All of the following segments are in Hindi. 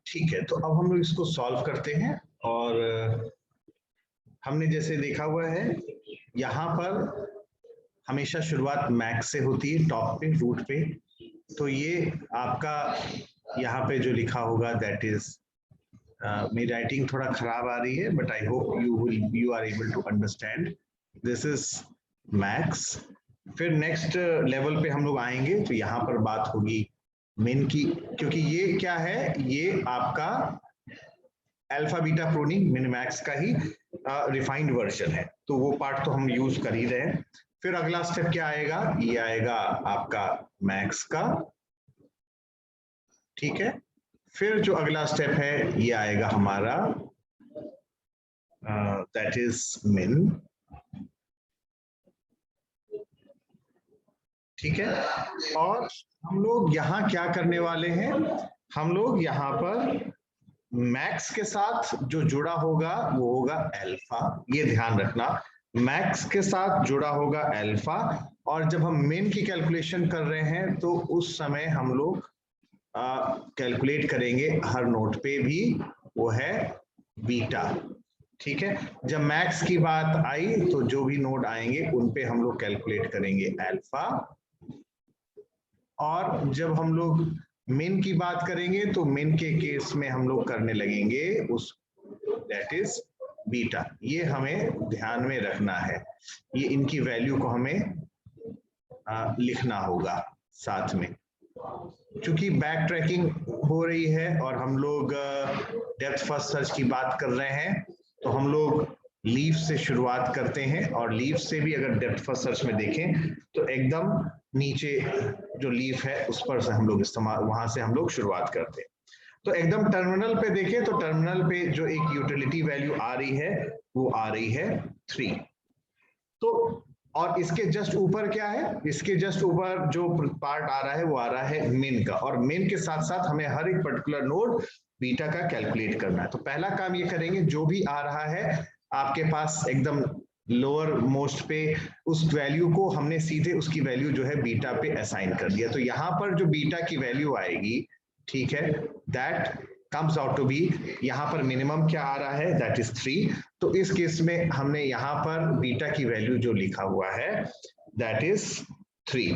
ठीक है, तो अब हम लोग इसको सॉल्व करते हैं। और हमने जैसे देखा हुआ है, यहाँ पर हमेशा शुरुआत मैक्स से होती है, टॉप पे, रूट पे। तो ये आपका यहाँ पे जो लिखा होगा दैट इज, मेरी राइटिंग थोड़ा खराब आ रही है, but I hope you are able to understand. This is Max. फिर नेक्स्ट लेवल पे हम लोग आएंगे तो यहाँ पर बात होगी मिन की, क्योंकि ये क्या है, ये आपका अल्फा बीटा प्रोनिंग मिनमैक्स का ही रिफाइंड वर्जन है, तो वो पार्ट तो हम यूज कर ही रहे हैं। फिर अगला स्टेप क्या आएगा, ये आएगा आपका मैक्स का, ठीक है। फिर जो अगला स्टेप है ये आएगा हमारा दैट इज मिन, ठीक है। और हम लोग यहाँ क्या करने वाले हैं, हम लोग यहाँ पर मैक्स के साथ जो जुड़ा होगा वो होगा अल्फा, ये ध्यान रखना, मैक्स के साथ जुड़ा होगा अल्फा। और जब हम मिन की कैलकुलेशन कर रहे हैं तो उस समय हम लोग कैलकुलेट करेंगे हर नोट पे भी, वो है बीटा, ठीक है। जब मैक्स की बात आई तो जो भी नोड आएंगे उन पे हम लोग कैलकुलेट करेंगे अल्फा, और जब हम लोग मिन की बात करेंगे तो मिन के केस में हम लोग करने लगेंगे उस दैट इज बीटा। ये हमें ध्यान में रखना है, ये इनकी वैल्यू को हमें लिखना होगा साथ में। क्योंकि बैक ट्रैकिंग हो रही है और हम लोग डेप्थ फर्स्ट सर्च की बात कर रहे हैं, तो हम लोग लीफ से शुरुआत करते हैं, और लीफ से भी अगर डेप्थ फर्स्ट सर्च में देखें तो एकदम नीचे जो लीफ है उस पर से हम लोग इस्तेमाल, वहां से हम लोग शुरुआत करते हैं। तो एकदम टर्मिनल पे देखें तो टर्मिनल पे जो एक यूटिलिटी वैल्यू आ रही है वो आ रही है 3। तो और इसके जस्ट ऊपर क्या है, इसके जस्ट ऊपर जो पार्ट आ रहा है वो आ रहा है मिन का, और मिन के साथ साथ हमें हर एक पर्टिकुलर नोड बीटा का कैलकुलेट करना है। तो पहला काम ये करेंगे, जो भी आ रहा है आपके पास एकदम लोअर मोस्ट पे, उस वैल्यू को हमने सीधे उसकी वैल्यू जो है बीटा पे असाइन कर दिया। तो यहाँ पर जो बीटा की वैल्यू आएगी, ठीक है, that comes out to be, यहाँ पर मिनिमम क्या आ रहा है, दैट इज 3। तो इस केस में हमने यहाँ पर बीटा की वैल्यू जो लिखा हुआ है दैट इज 3।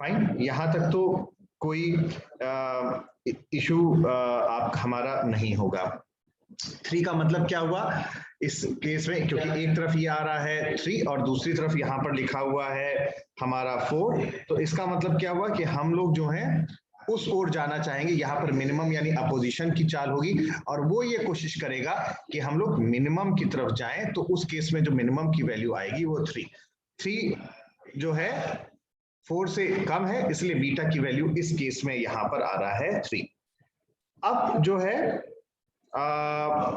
फाइन, यहाँ तक तो कोई इशू आप हमारा नहीं होगा। 3 का मतलब क्या हुआ इस केस में, क्योंकि एक तरफ ये आ रहा है 3 और दूसरी तरफ यहाँ पर लिखा हुआ है हमारा 4, तो इसका मतलब क्या हुआ कि हम लोग जो है उस ओर जाना चाहेंगे। यहाँ पर मिनिमम यानी अपोजिशन की चाल होगी और वो ये कोशिश करेगा कि हम लोग मिनिमम की तरफ जाएं, तो उस केस में जो मिनिमम की वैल्यू आएगी वो 3 जो है 4 से कम है, इसलिए बीटा की वैल्यू इस केस में यहाँ पर आ रहा है 3। अब जो है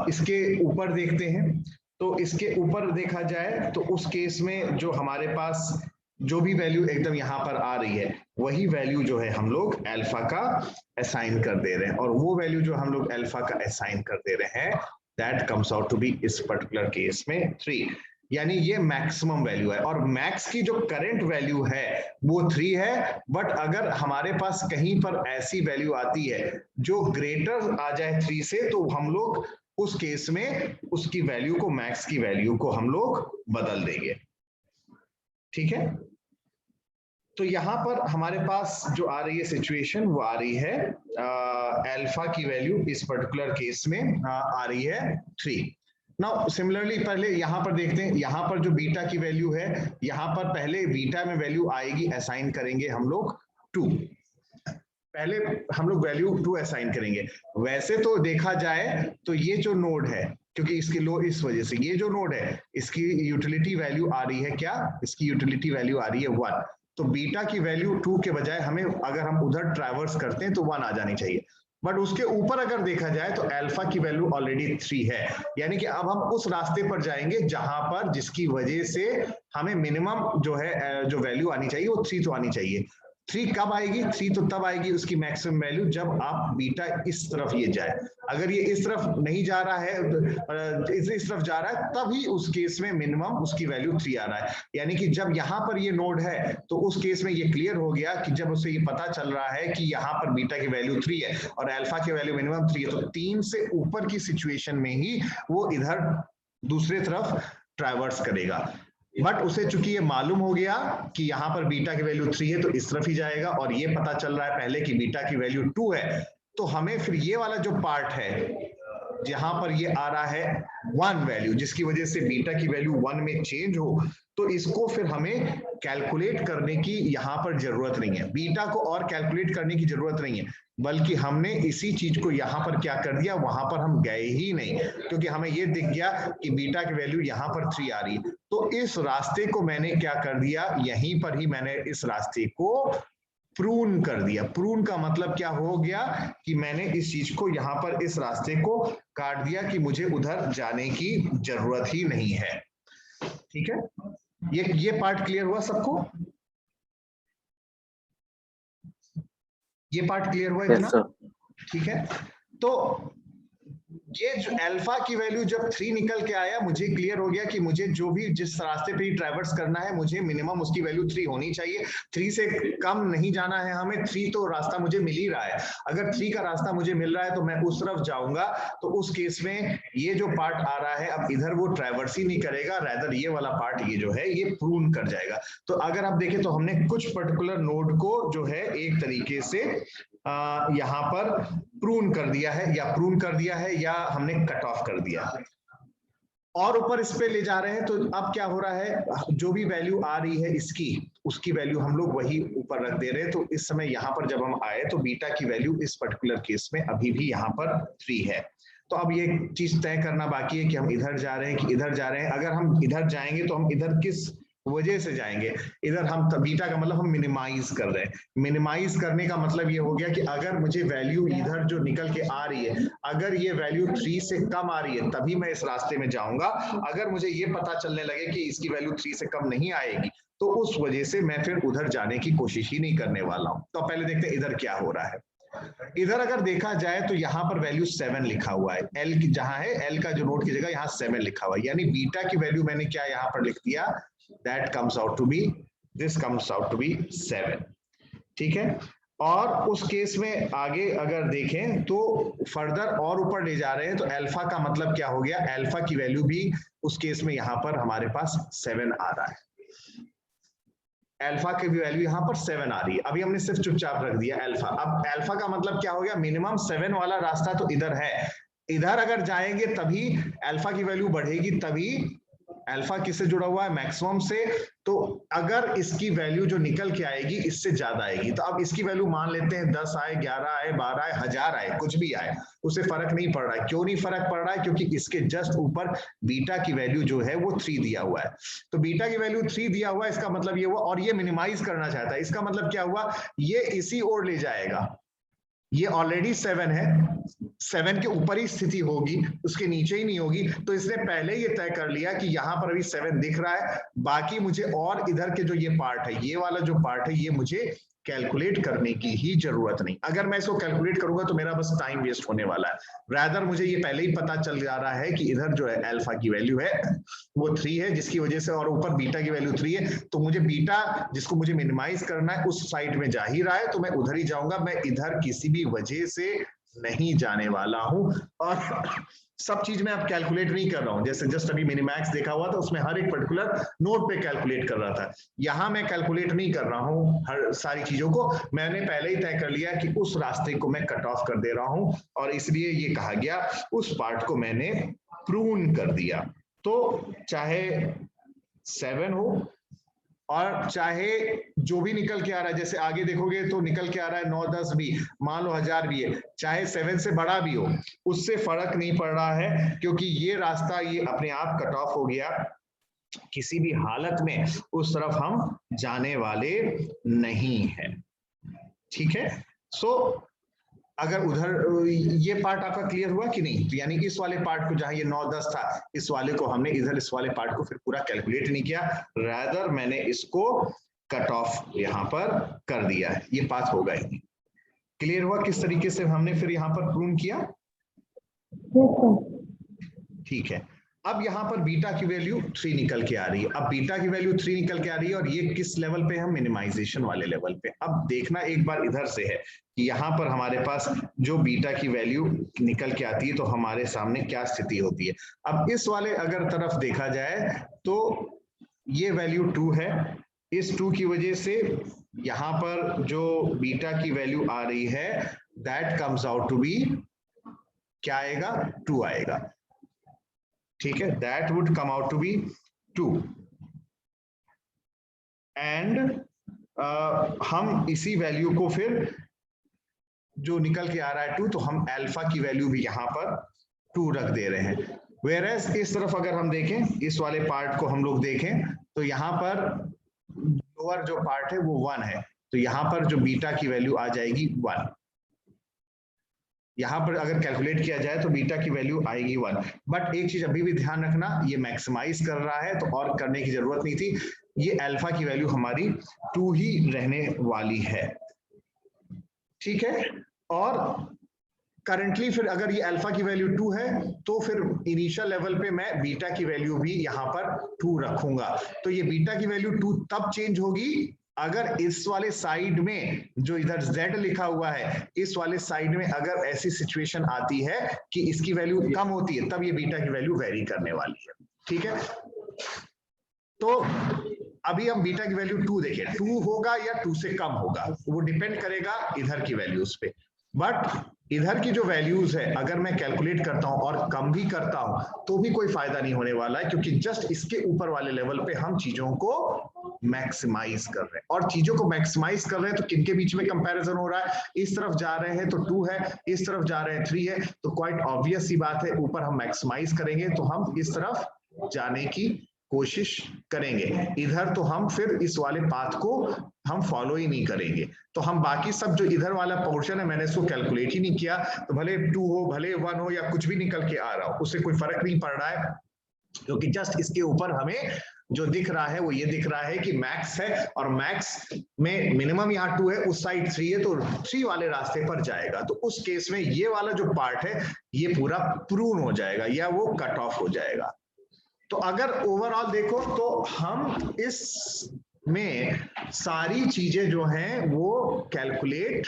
इसके ऊपर देखते हैं, तो इसके ऊपर देखा जाए तो उस केस में जो हमारे पास जो भी वैल्यू एकदम यहाँ पर आ रही है वही वैल्यू जो है हम लोग अल्फा का असाइन कर दे रहे हैं, और वो वैल्यू जो हम लोग अल्फा का असाइन कर दे रहे हैं that comes out to be इस पर्टिकुलर केस में 3, यानी ये मैक्सिमम वैल्यू है। और मैक्स की जो करंट वैल्यू है वो 3 है, बट अगर हमारे पास कहीं पर ऐसी वैल्यू आती है जो ग्रेटर आ जाए 3 से, तो हम लोग उस केस में उसकी वैल्यू को, मैक्स की वैल्यू को हम लोग बदल देंगे। ठीक है, तो यहां पर हमारे पास जो आ रही है सिचुएशन वो आ रही है अल्फा की वैल्यू इस पर्टिकुलर केस में आ रही है 3। नाउ सिमिलरली पहले यहां पर देखते हैं, यहां पर जो बीटा की वैल्यू है, यहां पर पहले बीटा में वैल्यू आएगी, असाइन करेंगे हम लोग 2, पहले हम लोग वैल्यू 2 असाइन करेंगे। वैसे तो देखा जाए तो ये जो नोड है, क्योंकि इसकी लो इस वजह से ये जो नोड है इसकी यूटिलिटी वैल्यू आ रही है क्या, इसकी यूटिलिटी वैल्यू आ रही है 1, तो बीटा की वैल्यू 2 के बजाय हमें, अगर हम उधर ट्रैवर्स करते हैं तो 1 आ जानी चाहिए। बट उसके ऊपर अगर देखा जाए तो अल्फा की वैल्यू ऑलरेडी 3 है, यानी कि अब हम उस रास्ते पर जाएंगे जहां पर, जिसकी वजह से हमें मिनिमम जो है जो वैल्यू आनी चाहिए वो 3 तो आनी चाहिए। 3 कब आएगी, 3 तो तब आएगी उसकी मैक्सिमम वैल्यू जब आप बीटा इस तरफ ये जाए। अगर ये इस तरफ नहीं जा रहा है, इस तरफ जा रहा है, तभी उस केस में मिनिमम उसकी वैल्यू 3 आ रहा है। यानी कि जब यहाँ पर ये नोड है तो उस केस में ये क्लियर हो गया कि जब उसे ये पता चल रहा है कि यहाँ पर बीटा की वैल्यू 3 है और अल्फा की वैल्यू मिनिमम 3 है, तो 3 से ऊपर की सिचुएशन में ही वो इधर दूसरे तरफ ट्रैवर्स करेगा। बट उसे चूंकि ये मालूम हो गया कि यहाँ पर बीटा की वैल्यू 3 है तो इस तरफ ही जाएगा, और ये पता चल रहा है पहले कि बीटा की वैल्यू 2 है, तो हमें फिर ये वाला जो पार्ट है जहां पर ये आ रहा है 1 वैल्यू, जिसकी वजह से बीटा की वैल्यू 1 में चेंज हो, तो इसको फिर हमें कैलकुलेट करने की यहाँ पर जरूरत नहीं है, बीटा को और कैलकुलेट करने की जरूरत नहीं है, बल्कि हमने इसी चीज को यहाँ पर क्या कर दिया, वहां पर हम गए ही नहीं, क्योंकि हमें ये दिख गया कि बीटा की वैल्यू यहाँ पर 3 आ रही है, तो इस रास्ते को मैंने क्या कर दिया, यहीं पर ही मैंने इस रास्ते को प्रून कर दिया। प्रून का मतलब क्या हो गया कि मैंने इस चीज को यहाँ पर इस रास्ते को काट दिया कि मुझे उधर जाने की जरूरत ही नहीं है। ठीक है, ये पार्ट क्लियर हुआ सबको, ये पार्ट क्लियर हुआ इतना? ठीक है, तो ये जो अल्फा की वैल्यू जब 3 निकल के आया, मुझे क्लियर हो गया कि मुझे जो भी जिस रास्ते पे ट्रैवर्स करना है, मुझे मिनिमम उसकी वैल्यू 3 होनी चाहिए, 3 से कम नहीं जाना है हमें, 3 तो रास्ता मुझे मिल ही रहा है, अगर 3 का रास्ता मुझे मिल रहा है तो मैं उस तरफ जाऊंगा, तो उस केस में ये जो पार्ट आ रहा है अब इधर वो ट्रैवर्स ही नहीं करेगा, रैदर ये वाला पार्ट ये जो है ये प्रून कर जाएगा। तो अगर आप देखें तो हमने कुछ पर्टिकुलर नोड को जो है एक तरीके से यहाँ पर प्रून कर दिया है, या हमने कट ऑफ कर दिया है, और ऊपर इस पे ले जा रहे हैं, तो अब क्या हो रहा है, जो भी वैल्यू आ रही है इसकी, उसकी वैल्यू हम लोग वही ऊपर रख दे रहे हैं। तो इस समय यहाँ पर जब हम आए तो बीटा की वैल्यू इस पर्टिकुलर केस में अभी भी यहाँ पर 3 है। तो अब ये चीज तय करना बाकी है कि हम इधर जा रहे हैं कि इधर जा रहे हैं। अगर हम इधर जाएंगे तो हम इधर किस वजह से जाएंगे, इधर हम बीटा का मतलब हम मिनिमाइज कर रहे हैं, मिनिमाइज करने का मतलब ये हो गया कि अगर मुझे वैल्यू इधर जो निकल के आ रही है, अगर ये वैल्यू 3 से कम आ रही है तभी मैं इस रास्ते में जाऊंगा, अगर मुझे ये पता चलने लगे कि इसकी वैल्यू 3 से कम नहीं आएगी तो उस वजह से मैं फिर उधर जाने की कोशिश ही नहीं करने वाला हूं। तो पहले देखते हैं इधर क्या हो रहा है। इधर अगर देखा जाए तो यहाँ पर वैल्यू 7 लिखा हुआ है, एल की जहां है, एल का जो नोट की जगह यहाँ 7 लिखा हुआ है, यानी बीटा की वैल्यू मैंने क्या यहाँ पर लिख दिया, that comes out to be, this comes out to be 7। ठीक है, और उस केस में आगे अगर देखें तो फर्दर और ऊपर ले जा रहे हैं, तो अल्फा का मतलब क्या हो गया, अल्फा की वैल्यू भी उस केस में यहाँ पर हमारे पास 7 आ रहा है, अल्फा की वैल्यू यहाँ पर 7 आ रही है। अभी हमने सिर्फ चुपचाप रख दिया अल्फा। अब अल्फा का मतलब क्या हो गया, मिनिमम 7 वाला रास्ता तो इधर है, इधर अगर जाएंगे तभी अल्फा की वैल्यू बढ़ेगी, तभी अल्फा किससे जुड़ा हुआ है, मैक्सिमम से। तो अगर इसकी वैल्यू जो निकल के आएगी इससे ज्यादा आएगी, तो अब इसकी वैल्यू मान लेते हैं 10 आए, 11 आए, 12 आए, 1000 आए, कुछ भी आए, उसे फर्क नहीं पड़ रहा है। क्यों नहीं फर्क पड़ रहा है? क्योंकि इसके जस्ट ऊपर बीटा की वैल्यू जो है वो 3 दिया हुआ है। तो बीटा की वैल्यू 3 दिया हुआ है, इसका मतलब ये हुआ, और ये मिनिमाइज करना चाहता है, इसका मतलब क्या हुआ, ये इसी ओर ले जाएगा। ये ऑलरेडी 7 है, 7 के ऊपर ही स्थिति होगी, उसके नीचे ही नहीं होगी। तो इसने पहले ये तय कर लिया कि यहां पर अभी 7 दिख रहा है, बाकी मुझे और इधर के जो ये पार्ट है, ये वाला जो पार्ट है, ये मुझे कैलकुलेट करने की ही जरूरत नहीं। अगर मैं इसको कैलकुलेट करूंगा तो मेरा बस टाइम वेस्ट होने वाला है। रादर मुझे ये पहले ही पता चल जा रहा है कि इधर जो है अल्फा की वैल्यू है वो 3 है, जिसकी वजह से, और ऊपर बीटा की वैल्यू 3 है, तो मुझे बीटा जिसको मुझे मिनिमाइज करना है उस साइड में जा ही रहा है, तो मैं उधर ही जाऊंगा। मैं इधर किसी भी वजह से नहीं जाने वाला हूं। और सब चीज में अब कैलकुलेट नहीं कर रहा हूं, जैसे जस्ट अभी मिनिमैक्स देखा हुआ था, उसमें हर एक पर्टिकुलर नोड पे कैलकुलेट कर रहा था। यहां मैं कैलकुलेट नहीं कर रहा हूं हर सारी चीजों को, मैंने पहले ही तय कर लिया कि उस रास्ते को मैं कट ऑफ कर दे रहा हूं, और इसलिए ये कहा गया उस पार्ट को मैंने प्रून कर दिया। तो चाहे 7 हो और चाहे जो भी निकल के आ रहा है, जैसे आगे देखोगे तो निकल के आ रहा है 9, 10 भी, मान लो 1000 भी है, चाहे 7 से बड़ा भी हो, उससे फर्क नहीं पड़ रहा है, क्योंकि ये रास्ता ये अपने आप कट ऑफ हो गया। किसी भी हालत में उस तरफ हम जाने वाले नहीं है। ठीक है, सो अगर उधर ये पार्ट आपका क्लियर हुआ कि नहीं? तो यानी इस वाले पार्ट को, जहां ये 9, 10 था, इस वाले को हमने इधर इस वाले पार्ट को फिर पूरा कैलकुलेट नहीं किया, रादर मैंने इसको कट ऑफ यहां पर कर दिया है, ये पाथ होगा ही नहीं। क्लियर हुआ किस तरीके से हमने फिर यहां पर प्रूव किया? ठीक है, अब यहां पर बीटा की वैल्यू 3 निकल के आ रही है। अब बीटा की वैल्यू 3 निकल के आ रही है, और ये किस लेवल पे है? मिनिमाइजेशन वाले लेवल पे। अब देखना एक बार इधर से है कि यहां पर हमारे पास जो बीटा की वैल्यू निकल के आती है तो हमारे सामने क्या स्थिति होती है। अब इस वाले अगर तरफ देखा जाए तो ये वैल्यू 2 है, इस 2 की वजह से यहां पर जो बीटा की वैल्यू आ रही है that comes out to be, क्या आएगा? 2 आएगा। ठीक है, that would come out to be 2, and हम इसी वैल्यू को फिर जो निकल के आ रहा है 2, तो हम अल्फा की वैल्यू भी यहां पर 2 रख दे रहे हैं। वेयरएज इस तरफ अगर हम देखें, इस वाले पार्ट को हम लोग देखें, तो यहां पर लोअर जो पार्ट है वो 1 है, तो यहां पर जो बीटा की वैल्यू आ जाएगी 1। यहां पर अगर कैलकुलेट किया जाए तो बीटा की वैल्यू आएगी 1। बट एक चीज अभी भी ध्यान रखना, ये मैक्सिमाइज कर रहा है तो और करने की जरूरत नहीं थी, ये अल्फा की वैल्यू हमारी 2 ही रहने वाली है। ठीक है, और करंटली फिर अगर ये अल्फा की वैल्यू 2 है तो फिर इनिशियल लेवल पे मैं बीटा की वैल्यू भी यहां पर 2 रखूंगा। तो ये बीटा की वैल्यू 2 तब चेंज होगी अगर इस वाले साइड में जो इधर Z लिखा हुआ है, इस वाले साइड में अगर ऐसी सिचुएशन आती है कि इसकी वैल्यू कम होती है, तब ये बीटा की वैल्यू वेरी करने वाली है। ठीक है, तो अभी हम बीटा की वैल्यू 2 देखें, 2 होगा या 2 से कम होगा, वो डिपेंड करेगा इधर की वैल्यूज पे। बट इधर की जो वैल्यूज है अगर मैं कैलकुलेट करता हूं और कम भी करता हूं तो भी कोई फायदा नहीं होने वाला है, क्योंकि जस्ट इसके ऊपर वाले लेवल पे हम चीजों को मैक्सिमाइज कर रहे हैं। और चीजों को मैक्सिमाइज कर रहे हैं तो किनके बीच में कंपैरिजन हो रहा है? इस तरफ जा रहे हैं तो 2 है, इस तरफ जा रहे हैं 3 है, तो क्वाइट ऑब्वियस सी बात है ऊपर हम मैक्सिमाइज करेंगे तो हम इस तरफ जाने की कोशिश करेंगे। इधर तो हम फिर इस वाले पाथ को हम फॉलो ही नहीं करेंगे, तो हम बाकी सब जो इधर वाला पोर्शन है मैंने इसको कैलकुलेट ही नहीं किया, तो भले 2 हो, भले 1 हो, या कुछ भी निकल के आ रहा हो, उससे कोई फर्क नहीं पड़ रहा है, क्योंकि जस्ट इसके ऊपर हमें जो दिख रहा है वो ये दिख रहा है कि मैक्स है, और मैक्स में मिनिमम यहाँ 2 है, उस साइड 3 है, तो 3 वाले रास्ते पर जाएगा। तो उस केस में ये वाला जो पार्ट है ये पूरा प्रून हो जाएगा या वो कट ऑफ हो जाएगा। तो अगर ओवरऑल देखो तो हम इस में सारी चीजें जो हैं वो कैलकुलेट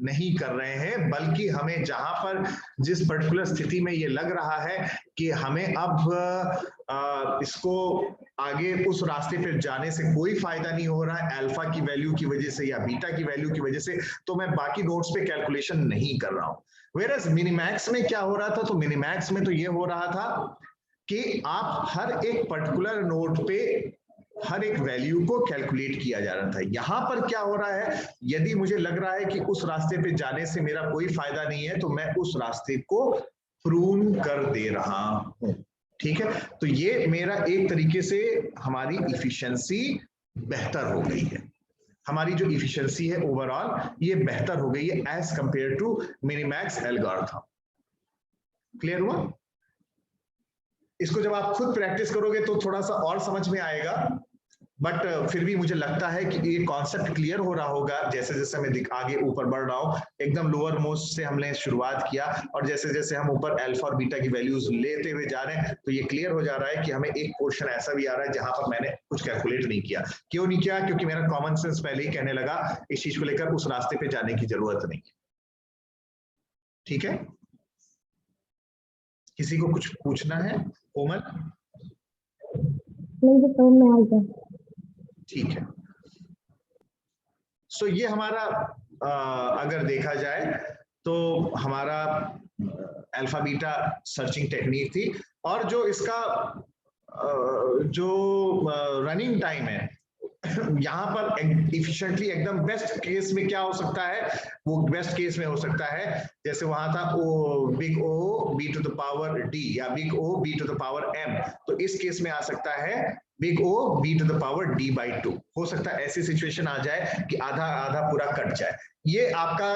नहीं कर रहे हैं, बल्कि हमें जहां पर जिस पर्टिकुलर स्थिति में ये लग रहा है कि हमें अब इसको आगे उस रास्ते पर जाने से कोई फायदा नहीं हो रहा है अल्फा की वैल्यू की वजह से या बीटा की वैल्यू की वजह से, तो मैं बाकी नोड्स पे कैलकुलेशन नहीं कर रहा हूं। वेरएज मिनिमैक्स में क्या हो रहा था, तो मिनिमैक्स में तो ये हो रहा था कि आप हर एक पर्टिकुलर नोड पे हर एक वैल्यू को कैलकुलेट किया जा रहा था। यहां पर क्या हो रहा है, यदि मुझे लग रहा है कि उस रास्ते पे जाने से मेरा कोई फायदा नहीं है, तो मैं उस रास्ते को प्रून कर दे रहा हूं। ठीक है, तो ये मेरा एक तरीके से हमारी इफिशिएंसी बेहतर हो गई है। हमारी जो इफिशिएंसी है ओवरऑल ये बेहतर हो गई है as compare to minimax algorithm. Clear हुआ? इसको जब आप खुद प्रैक्टिस करोगे तो थोड़ा सा और समझ में आएगा, बट फिर भी मुझे लगता है कि ये कॉन्सेप्ट क्लियर हो रहा होगा जैसे जैसे मैं आगे ऊपर बढ़ रहा हूँ। एकदम लोअर मोस्ट से हमने शुरुआत किया और जैसे जैसे हम ऊपर अल्फा और बीटा की वैल्यूज लेते हुए जा रहे हैं तो ये क्लियर हो जा रहा है कि हमें एक पोर्शन ऐसा भी आ रहा है जहां पर मैंने कुछ कैलकुलेट नहीं किया। क्यों नहीं किया? क्योंकि मेरा कॉमन सेंस पहले ही कहने लगा इस चीज को लेकर उस रास्ते पे जाने की जरूरत नहीं। ठीक है, किसी को कुछ पूछना है? कोमल? नहीं तो समझ में आ गया। ठीक है, सो ये हमारा अगर देखा जाए तो हमारा अल्फा बीटा सर्चिंग टेक्निक थी। और जो इसका जो रनिंग टाइम है यहाँ पर इफिशिएंटली एकदम बेस्ट केस में क्या हो सकता है, वो बेस्ट केस में हो सकता है जैसे वहां था O big O B to the power D या big O B to the power M, तो इस केस में आ सकता है big O B to the power D by 2। हो सकता है ऐसी सिचुएशन आ जाए कि आधा आधा पूरा कट जाए। ये आपका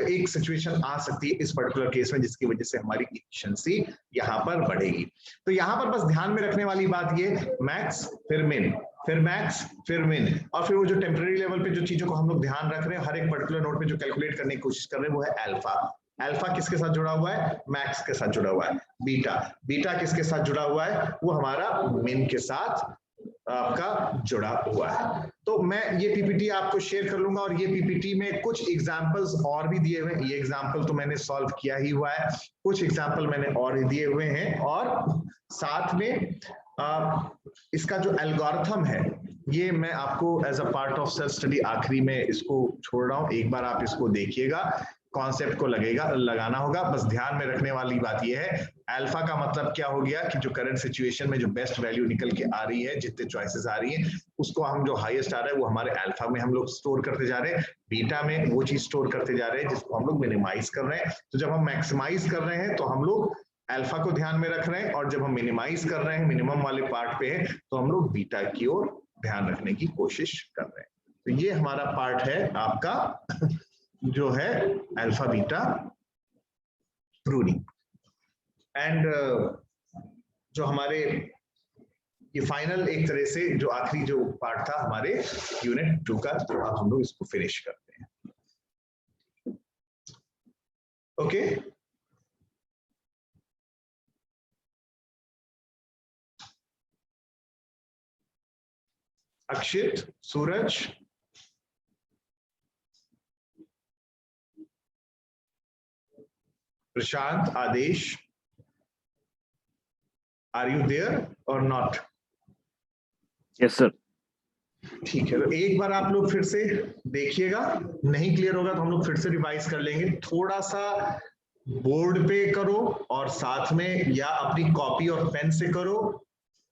एक सिचुएशन आ सकती है इस पर्टिकुलर केस में जिसकी वजह से हमारी एफिशिएंसी यहाँ पर बढ़ेगी। तो यहाँ पर बस ध्यान में रखने वाली बात ये, मैक्स फिर मिन फिर मैक्स फिर मिन, और फिर वो जो टेम्पररी लेवल पे जो चीजों को हम लोग ध्यान रख रहे हैं हर एक पर्टिकुलर नोड पे जो कैलकुलेट करने की कोशिश कर रहे हैं वो है अल्फा। अल्फा किसके साथ जुड़ा हुआ है? मैक्स के साथ जुड़ा हुआ है। बीटा, बीटा किसके साथ जुड़ा हुआ है? वो हमारा मिन के साथ आपका जुड़ा हुआ है। तो मैं ये पीपीटी आपको शेयर कर लूंगा और ये पीपीटी में कुछ एग्जांपल्स और भी दिए हुए हैं। ये एग्जांपल तो मैंने सॉल्व किया ही हुआ है, कुछ एग्जांपल मैंने और दिए हुए हैं और साथ में इसका जो एल्गोरिथम है ये मैं आपको as a part of self study आखिरी में इसको छोड़ रहा हूं। एक बार आप इसको देखिएगा, कॉन्सेप्ट को लगाना होगा। बस ध्यान में रखने वाली बात यह है, अल्फा का मतलब क्या हो गया कि जो करंट सिचुएशन में जो बेस्ट वैल्यू निकल के आ रही है, जितने चॉइसेस आ रही हैं उसको हम जो हाईएस्ट आ रहा है वो हमारे अल्फा में हम लोग स्टोर करते जा रहे हैं, बीटा में वो चीज स्टोर करते जा रहे हैं जिसको हम लोग मिनिमाइज कर रहे हैं। तो जब हम मैक्सिमाइज कर रहे हैं तो हम लोग अल्फा को ध्यान में रख रहे हैं, और जब हम मिनिमाइज कर रहे हैं मिनिमम वाले पार्ट पे है तो हम लोग बीटा की ओर ध्यान रखने की कोशिश कर रहे हैं। तो ये हमारा पार्ट है आपका जो है अल्फा बीटा प्रूनिंग। एंड जो हमारे ये फाइनल एक तरह से जो आखिरी जो पार्ट था हमारे यूनिट 2 का, तो अब हम लोग इसको फिनिश करते हैं। Okay, Akshit, Suraj, Prashant, Aadesh, are you there और नॉट? Yes sir. ठीक है, तो एक बार आप लोग फिर से देखिएगा, नहीं क्लियर होगा तो हम लोग फिर से रिवाइज कर लेंगे। थोड़ा सा बोर्ड पे करो और साथ में या अपनी कॉपी और पेन से करो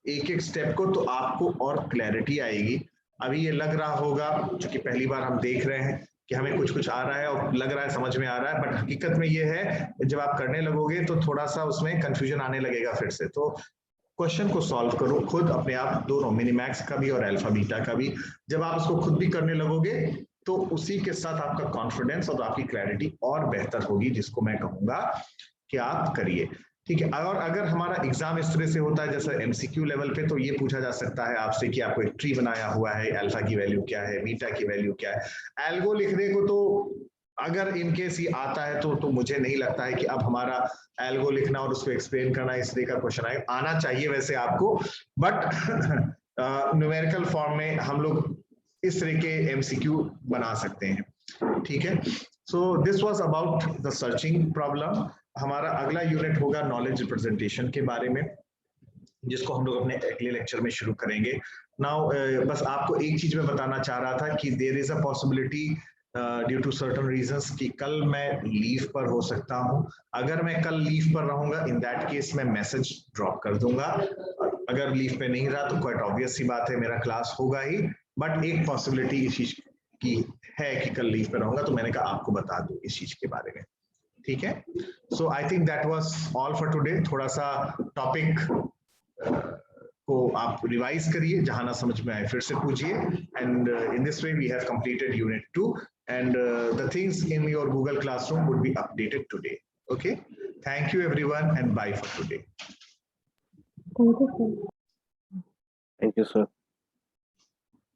एक एक स्टेप को, तो आपको और क्लैरिटी आएगी। अभी ये लग रहा होगा क्योंकि पहली बार हम देख रहे हैं कि हमें कुछ कुछ आ रहा है और लग रहा है समझ में आ रहा है, बट हकीकत में ये है जब आप करने लगोगे तो थोड़ा सा उसमें कंफ्यूजन आने लगेगा फिर से। तो क्वेश्चन को सॉल्व करो खुद अपने आप, दोनों मिनिमैक्स का भी और अल्फा बीटा का भी। जब आप उसको खुद भी करने लगोगे तो उसी के साथ आपका कॉन्फिडेंस और आपकी क्लैरिटी और बेहतर होगी, जिसको मैं कहूंगा कि आप करिए। ठीक है, और अगर हमारा एग्जाम इस तरह से होता है जैसे एमसीक्यू लेवल पे, तो ये पूछा जा सकता है आपसे कि आपको एक ट्री बनाया हुआ है, अल्फा की वैल्यू क्या है, बीटा की वैल्यू क्या है। एल्गो लिखने को तो अगर इनकेस ये आता है तो मुझे नहीं लगता है कि अब हमारा एल्गो लिखना और उसको एक्सप्लेन करना इस तरह का क्वेश्चन आना चाहिए वैसे आपको, बट न्यूमेरिकल फॉर्म में हम लोग इस तरह के एमसीक्यू बना सकते हैं। ठीक है, so this was about the searching problem. हमारा अगला यूनिट होगा नॉलेज रिप्रेजेंटेशन के बारे में, जिसको हम लोग अपने अगले लेक्चर में शुरू करेंगे। नाउ बस आपको एक चीज मैं बताना चाह रहा था कि there is a possibility due to certain reasons कि कल मैं लीव पर हो सकता हूं। अगर मैं कल लीव पर रहूंगा, इन दैट केस मैं मैसेज ड्रॉप कर दूंगा। अगर लीव पे नहीं रहा तो क्वाइट ऑब्वियस सी बात है, मेरा क्लास होगा ही, बट एक पॉसिबिलिटी इस चीज की है कि कल लीव पे रहूंगा, तो मैंने कहा आपको बता दूं इस चीज के बारे में। ठीक है, so I think that was all for today. थोड़ा सा टॉपिक को आप रिवाइज करिए, जहां ना समझ में आए फिर से पूछिए, and in this way we have completed unit 2 and the things in your Google Classroom would be updated today. Okay, thank you everyone and bye for today. Thank you, sir. Thank you, sir.